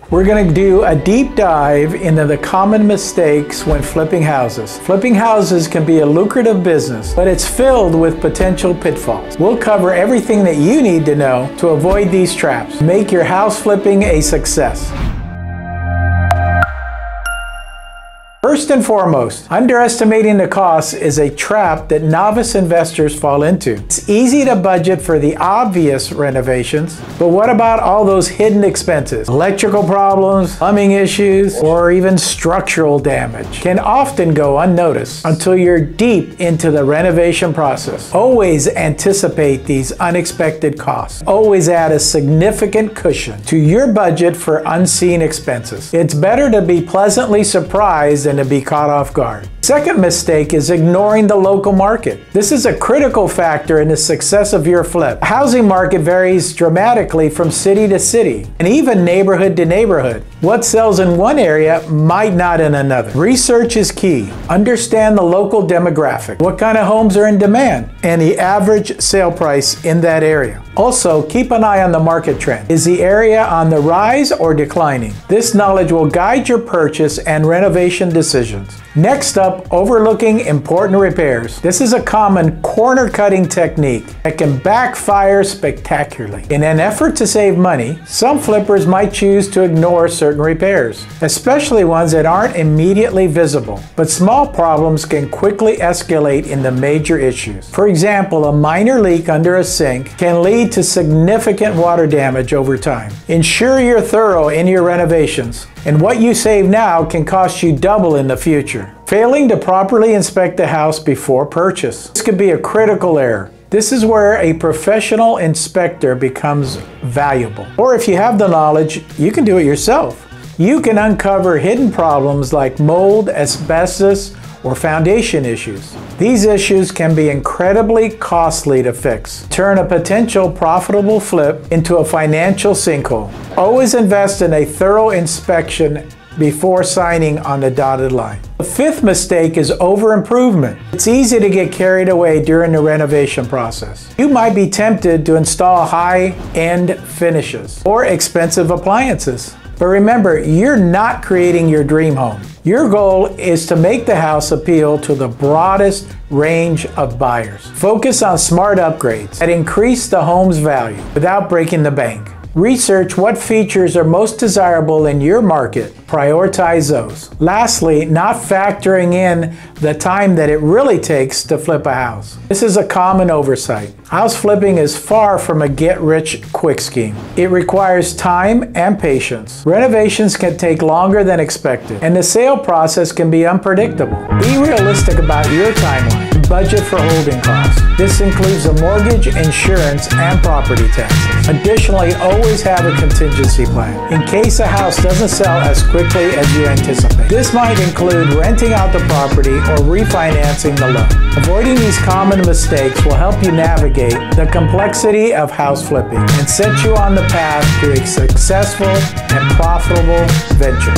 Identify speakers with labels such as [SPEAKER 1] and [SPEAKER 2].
[SPEAKER 1] We're going to do a deep dive into the common mistakes when flipping houses. Flipping houses can be a lucrative business, but it's filled with potential pitfalls. We'll cover everything that you need to know to avoid these traps. Make your house flipping a success. First and foremost, underestimating the costs is a trap that novice investors fall into. It's easy to budget for the obvious renovations, but what about all those hidden expenses? Electrical problems, plumbing issues, or even structural damage can often go unnoticed until you're deep into the renovation process. Always anticipate these unexpected costs. Always add a significant cushion to your budget for unseen expenses. It's better to be pleasantly surprised than to be caught off guard. Second mistake is ignoring the local market. This is a critical factor in the success of your flip. The housing market varies dramatically from city to city and even neighborhood to neighborhood. What sells in one area might not in another. Research is key. Understand the local demographic, what kind of homes are in demand, and the average sale price in that area. Also, keep an eye on the market trend. Is the area on the rise or declining? This knowledge will guide your purchase and renovation decisions. Next up, overlooking important repairs. This is a common corner-cutting technique that can backfire spectacularly. In an effort to save money, some flippers might choose to ignore certain repairs, especially ones that aren't immediately visible. But small problems can quickly escalate into major issues. For example, a minor leak under a sink can lead to significant water damage over time. Ensure you're thorough in your renovations, and what you save now can cost you double in the future. Failing to properly inspect the house before purchase. This could be a critical error. This is where a professional inspector becomes valuable. Or if you have the knowledge, you can do it yourself. You can uncover hidden problems like mold, asbestos, or foundation issues. These issues can be incredibly costly to fix. Turn a potential profitable flip into a financial sinkhole. Always invest in a thorough inspection before signing on the dotted line. The fifth mistake is over-improvement. It's easy to get carried away during the renovation process. You might be tempted to install high-end finishes or expensive appliances. But remember, you're not creating your dream home. Your goal is to make the house appeal to the broadest range of buyers. Focus on smart upgrades that increase the home's value without breaking the bank. Research what features are most desirable in your market. Prioritize those. Lastly, not factoring in the time that it really takes to flip a house. This is a common oversight. House flipping is far from a get-rich-quick scheme. It requires time and patience. Renovations can take longer than expected, and the sale process can be unpredictable. Be realistic about your timeline. Budget for holding costs. This includes a mortgage, insurance, and property taxes. Additionally, always have a contingency plan in case a house doesn't sell as quickly as you anticipate. This might include renting out the property or refinancing the loan. Avoiding these common mistakes will help you navigate the complexity of house flipping and set you on the path to a successful and profitable venture.